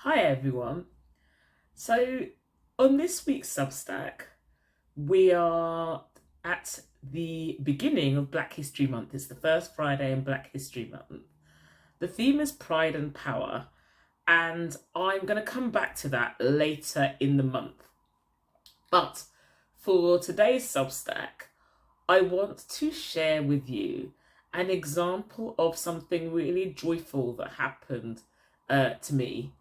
Hi everyone. So on this week's Substack, we are at the beginning of Black History Month. It's the first Friday in Black History Month. The theme is pride and power, and I'm going to come back to that later in the month. But for today's Substack, I want to share with you an example of something really joyful that happened to me,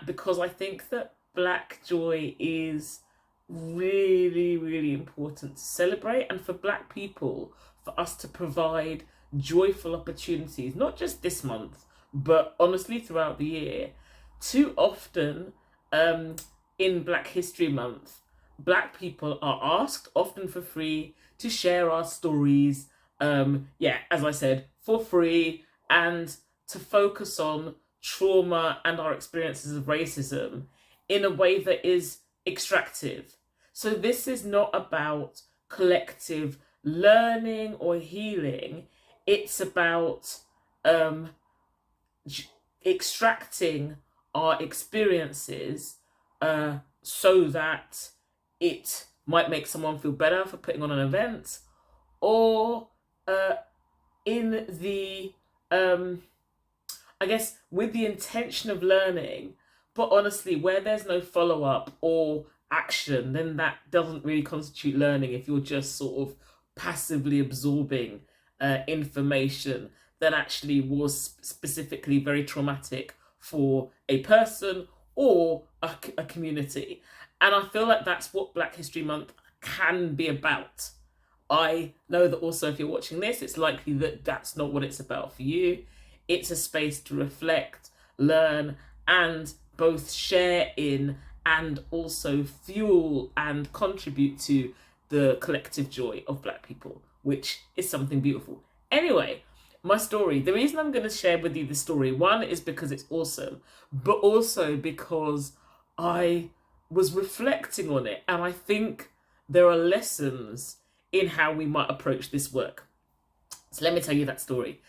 because I think that Black joy is really, really important to celebrate, and for Black people, for us to provide joyful opportunities, not just this month, but honestly throughout the year. Too often, in Black History Month, Black people are asked, often for free, to share our stories. As I said, for free, and to focus on trauma and our experiences of racism in a way that is extractive. So this is not about collective learning or healing. It's about extracting our experiences so that it might make someone feel better for putting on an event, or in the I guess with the intention of learning. But honestly, where there's no follow up or action, then that doesn't really constitute learning if you're just sort of passively absorbing information that actually was specifically very traumatic for a person or a community. And I feel like that's what Black History Month can be about. I know that also if you're watching this, it's likely that that's not what it's about for you. It's a space to reflect, learn, and both share in and also fuel and contribute to the collective joy of Black people, which is something beautiful. Anyway, my story. The reason I'm going to share with you the story, one, is because it's awesome, but also because I was reflecting on it, and I think there are lessons in how we might approach this work. So let me tell you that story.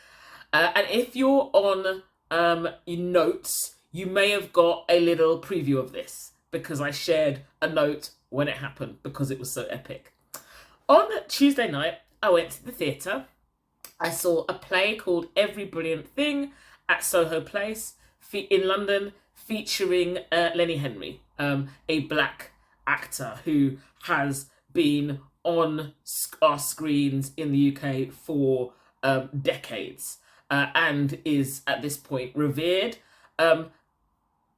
And if you're on your notes, you may have got a little preview of this because I shared a note when it happened because it was so epic. On Tuesday night, I went to the theatre. I saw a play called Every Brilliant Thing at Soho Place in London, featuring Lenny Henry, a Black actor who has been on our screens in the UK for decades, and is at this point revered,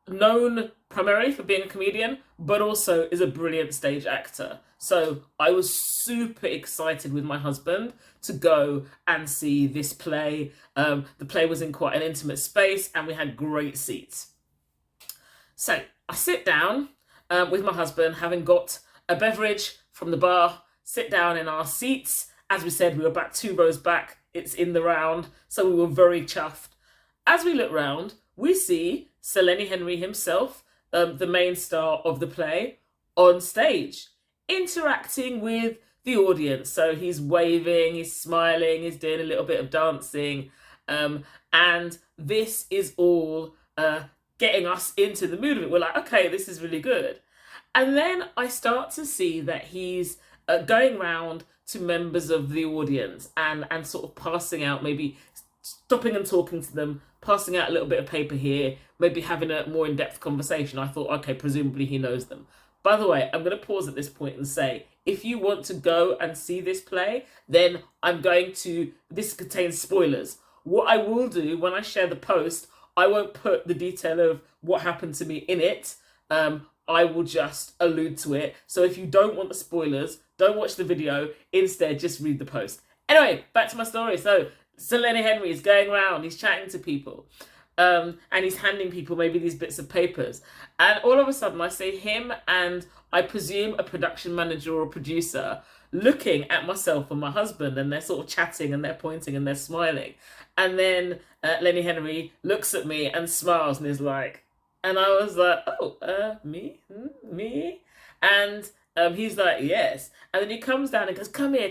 known primarily for being a comedian, but also is a brilliant stage actor. So I was super excited with my husband to go and see this play. The play was in quite an intimate space and we had great seats. So I sit down with my husband, having got a beverage from the bar, sit down in our seats. As we said, we were about 2 rows back. It's in the round, so we were very chuffed. As we look round, we see Sir Lenny Henry himself, the main star of the play, on stage, interacting with the audience. So he's waving, he's smiling, he's doing a little bit of dancing, and this is all getting us into the mood of it. We're like, okay, this is really good. And then I start to see that he's going round to members of the audience and sort of passing out, maybe stopping and talking to them, passing out a little bit of paper here, maybe having a more in-depth conversation. I thought, okay, presumably he knows them. By the way, I'm going to pause at this point and say, if you want to go and see this play, then this contains spoilers. What I will do when I share the post, I won't put the detail of what happened to me in it. I will just allude to it. So if you don't want the spoilers, don't watch the video. Instead, just read the post. Anyway, back to my story. So Sir Lenny Henry is going around. He's chatting to people. And he's handing people maybe these bits of papers. And all of a sudden, I see him and I presume a production manager or a producer looking at myself and my husband, and they're sort of chatting and they're pointing and they're smiling. And then Lenny Henry looks at me and smiles and is like, and I was like, oh, me? And he's like, yes. And then he comes down and goes, come here.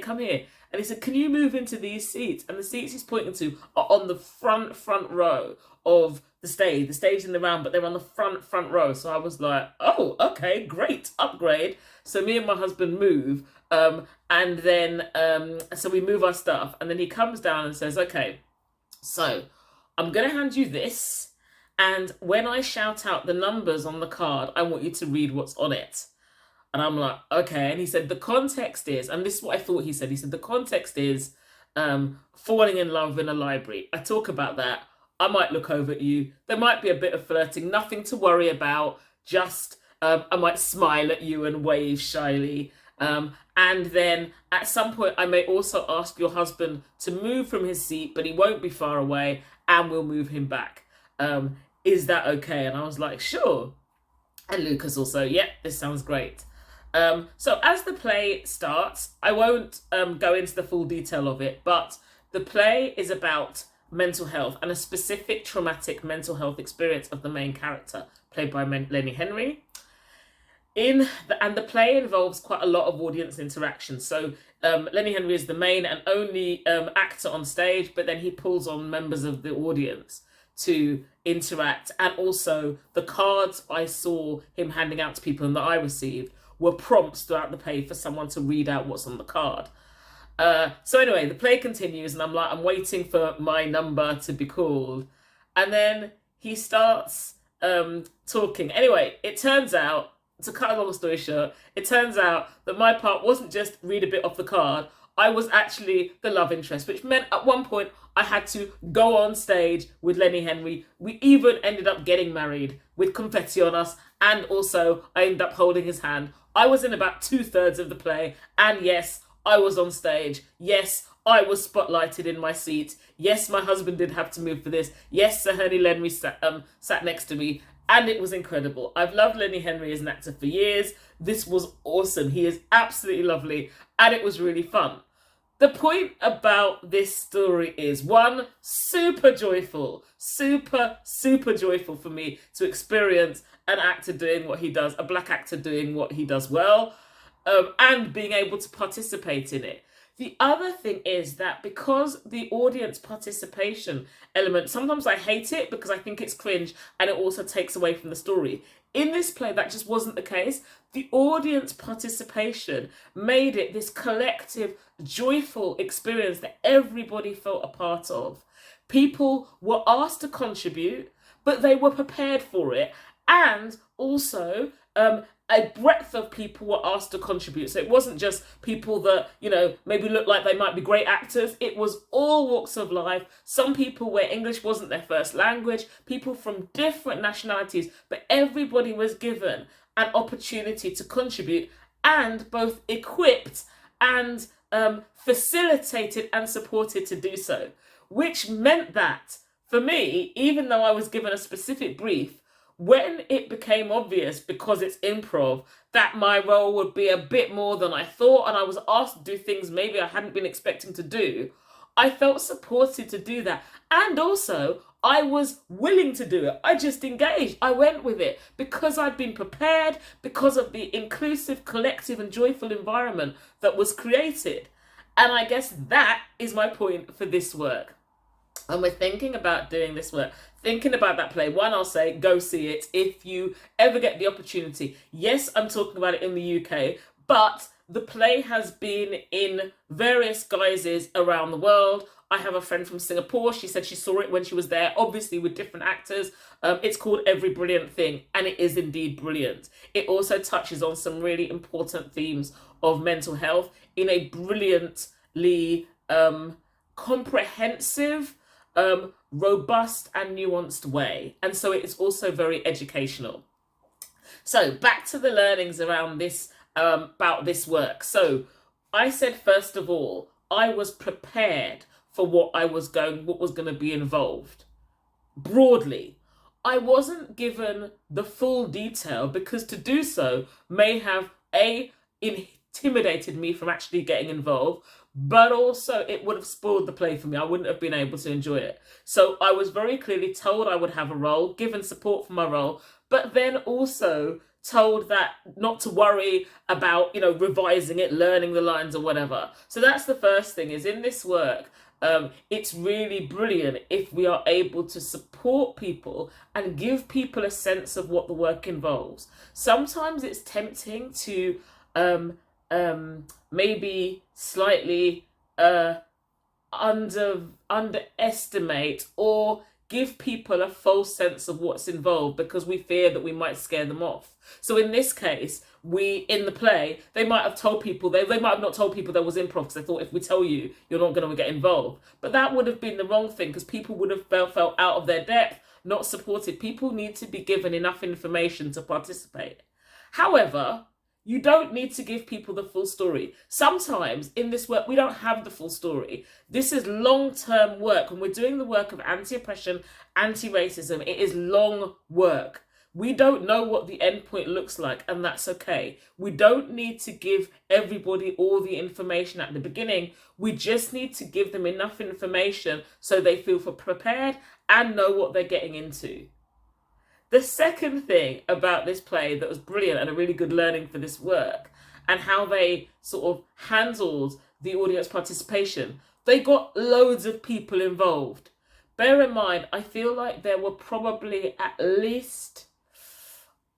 And he said, can you move into these seats? And the seats he's pointing to are on the front row of the stage in the round, but they're on the front row. So I was like, oh, okay, great, upgrade. So me and my husband move, and then so we move our stuff, and then he comes down and says, okay, so I'm gonna hand you this, and when I shout out the numbers on the card, I want you to read what's on it. And I'm like, okay. And he said, the context is, and this is what I thought he said. He said, the context is falling in love in a library. I talk about that. I might look over at you. There might be a bit of flirting, nothing to worry about. Just, I might smile at you and wave shyly. And then at some point, I may also ask your husband to move from his seat, but he won't be far away, and we'll move him back. Is that okay? And I was like, sure. And Lucas also, yep, this sounds great. So as the play starts, I won't go into the full detail of it, but the play is about mental health and a specific traumatic mental health experience of the main character, played by Lenny Henry. And the play involves quite a lot of audience interaction. So Lenny Henry is the main and only actor on stage, but then he pulls on members of the audience to interact. And also the cards I saw him handing out to people and that I received were prompts throughout the play for someone to read out what's on the card. So anyway, the play continues, and I'm waiting for my number to be called. And then he starts talking. Anyway, it turns out, to cut a long story short, it turns out that my part wasn't just read a bit off the card. I was actually the love interest, which meant at one point I had to go on stage with Lenny Henry. We even ended up getting married with confetti on us, and also I ended up holding his hand. I was in about 2/3 of the play, and yes, I was on stage. Yes, I was spotlighted in my seat. Yes, my husband did have to move for this. Yes, Sir Lenny Henry sat next to me, and it was incredible. I've loved Lenny Henry as an actor for years. This was awesome. He is absolutely lovely, and it was really fun. The point about this story is, one, super joyful, super joyful for me to experience an actor doing what he does, a black actor doing what he does well, and being able to participate in it. The other thing is that because the audience participation element, sometimes I hate it because I think it's cringe and it also takes away from the story. In this play, that just wasn't the case. The audience participation made it this collective, joyful experience that everybody felt a part of. People were asked to contribute, but they were prepared for it. And also, a breadth of people were asked to contribute. So it wasn't just people that, maybe looked like they might be great actors. It was all walks of life. Some people where English wasn't their first language, people from different nationalities, but everybody was given an opportunity to contribute and both equipped and facilitated and supported to do so. Which meant that, for me, even though I was given a specific brief, when it became obvious, because it's improv, that my role would be a bit more than I thought, and I was asked to do things maybe I hadn't been expecting to do, I felt supported to do that. And also, I was willing to do it. I just engaged. I went with it because I'd been prepared, because of the inclusive, collective, and joyful environment that was created. And I guess that is my point for this work. And we're thinking about doing this work, thinking about that play. One, I'll say, go see it if you ever get the opportunity. Yes, I'm talking about it in the UK, but the play has been in various guises around the world. I have a friend from Singapore. She said she saw it when she was there, obviously with different actors. It's called Every Brilliant Thing, and it is indeed brilliant. It also touches on some really important themes of mental health in a brilliantly comprehensive, robust and nuanced way. And so it is also very educational. So back to the learnings around this, about this work. So I said, first of all, I was prepared for what was going to be involved. Broadly, I wasn't given the full detail because to do so may have intimidated me from actually getting involved, but also it would have spoiled the play for me. I wouldn't have been able to enjoy it. So I was very clearly told I would have a role, given support for my role, but then also told that not to worry about, revising it, learning the lines or whatever. So that's the first thing, is in this work, It's really brilliant if we are able to support people and give people a sense of what the work involves. Sometimes it's tempting to um, maybe slightly underestimate or give people a false sense of what's involved because we fear that we might scare them off. So in this case, in the play, they might have told people, they might have not told people there was improv because they thought if we tell you, you're not going to get involved. But that would have been the wrong thing because people would have felt out of their depth, not supported. People need to be given enough information to participate. However, you don't need to give people the full story. Sometimes in this work, we don't have the full story. This is long-term work. When we're doing the work of anti-oppression, anti-racism, it is long work. We don't know what the end point looks like, and that's okay. We don't need to give everybody all the information at the beginning. We just need to give them enough information so they feel prepared and know what they're getting into. The second thing about this play that was brilliant and a really good learning for this work, and how they sort of handled the audience participation, they got loads of people involved. Bear in mind, I feel like there were probably at least,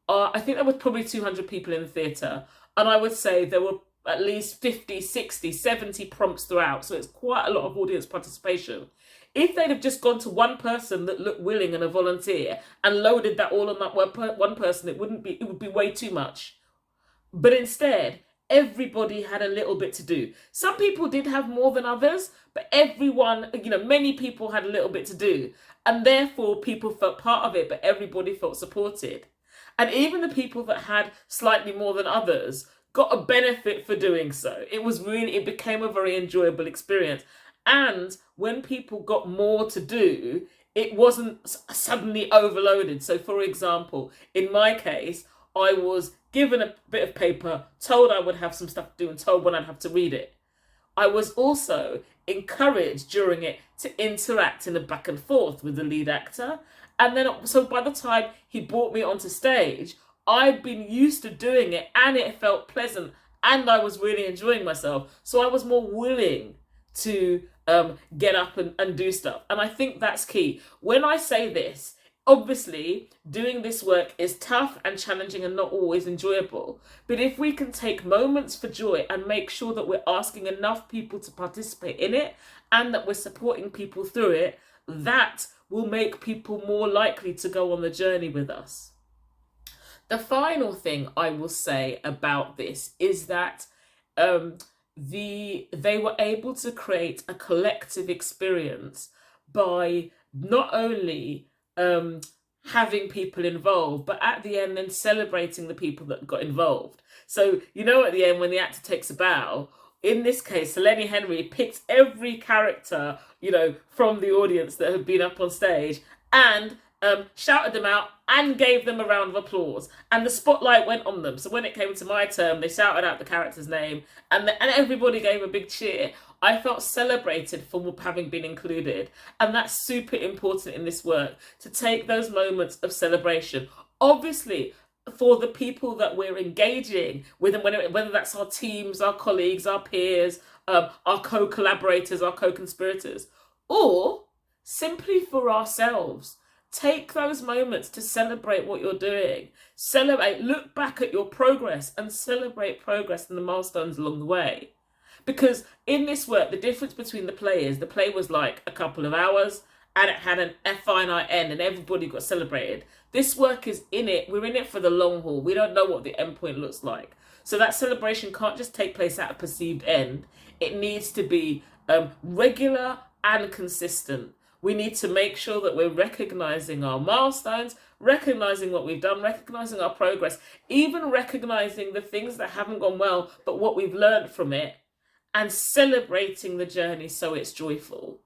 I think there was probably 200 people in the theatre, and I would say there were at least 50, 60, 70 prompts throughout, so it's quite a lot of audience participation. If they'd have just gone to one person that looked willing and a volunteer and loaded that all on that one person, it would be way too much. But instead, everybody had a little bit to do. Some people did have more than others, but everyone, many people had a little bit to do. And therefore, people felt part of it, but everybody felt supported. And even the people that had slightly more than others got a benefit for doing so. It became a very enjoyable experience. And when people got more to do, it wasn't suddenly overloaded. So, for example, in my case, I was given a bit of paper, told I would have some stuff to do, and told when I'd have to read it. I was also encouraged during it to interact in a back and forth with the lead actor. And then, so by the time he brought me onto stage, I'd been used to doing it and it felt pleasant and I was really enjoying myself. So I was more willing to get up and do stuff. And I think that's key. When I say this, obviously doing this work is tough and challenging and not always enjoyable. But if we can take moments for joy and make sure that we're asking enough people to participate in it and that we're supporting people through it, that will make people more likely to go on the journey with us. The final thing I will say about this is that they were able to create a collective experience by not only having people involved, but at the end then celebrating the people that got involved. So, at the end when the actor takes a bow, in this case, Lenny Henry picked every character, from the audience that had been up on stage and shouted them out and gave them a round of applause. And the spotlight went on them. So when it came to my turn, they shouted out the character's name and everybody gave a big cheer. I felt celebrated for having been included. And that's super important in this work, to take those moments of celebration. Obviously, for the people that we're engaging with, whether that's our teams, our colleagues, our peers, our co-collaborators, our co-conspirators, or simply for ourselves. Take those moments to celebrate what you're doing. Look back at your progress and celebrate progress and the milestones along the way. Because in this work, the difference between the play was like a couple of hours and it had a finite end and everybody got celebrated. This work is we're in it for the long haul. We don't know what the end point looks like. So that celebration can't just take place at a perceived end. It needs to be regular and consistent. We need to make sure that we're recognizing our milestones, recognizing what we've done, recognizing our progress, even recognizing the things that haven't gone well, but what we've learned from it, and celebrating the journey so it's joyful.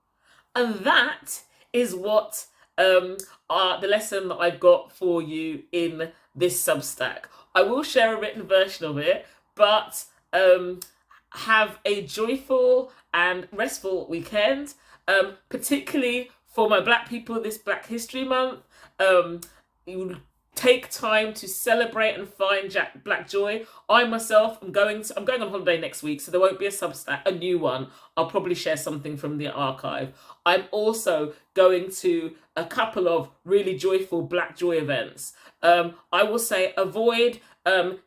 And that is what the lesson that I've got for you in this Substack. I will share a written version of it, but have a joyful and restful weekend. Particularly for my Black people this Black History Month. Take time to celebrate and find Black joy. I myself am going on holiday next week, so there won't be a new one. I'll probably share something from the archive. I'm also going to a couple of really joyful Black joy events. I will say avoid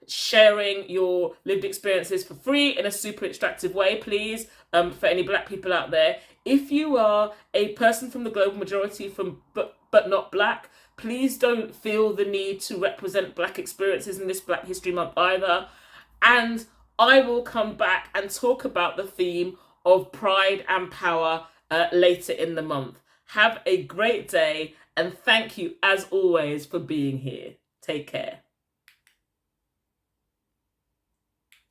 sharing your lived experiences for free in a super extractive way, please, for any Black people out there. If you are a person from the global majority but not Black, please don't feel the need to represent Black experiences in this Black History Month either. And I will come back and talk about the theme of pride and power later in the month. Have a great day, and thank you as always for being here. Take care.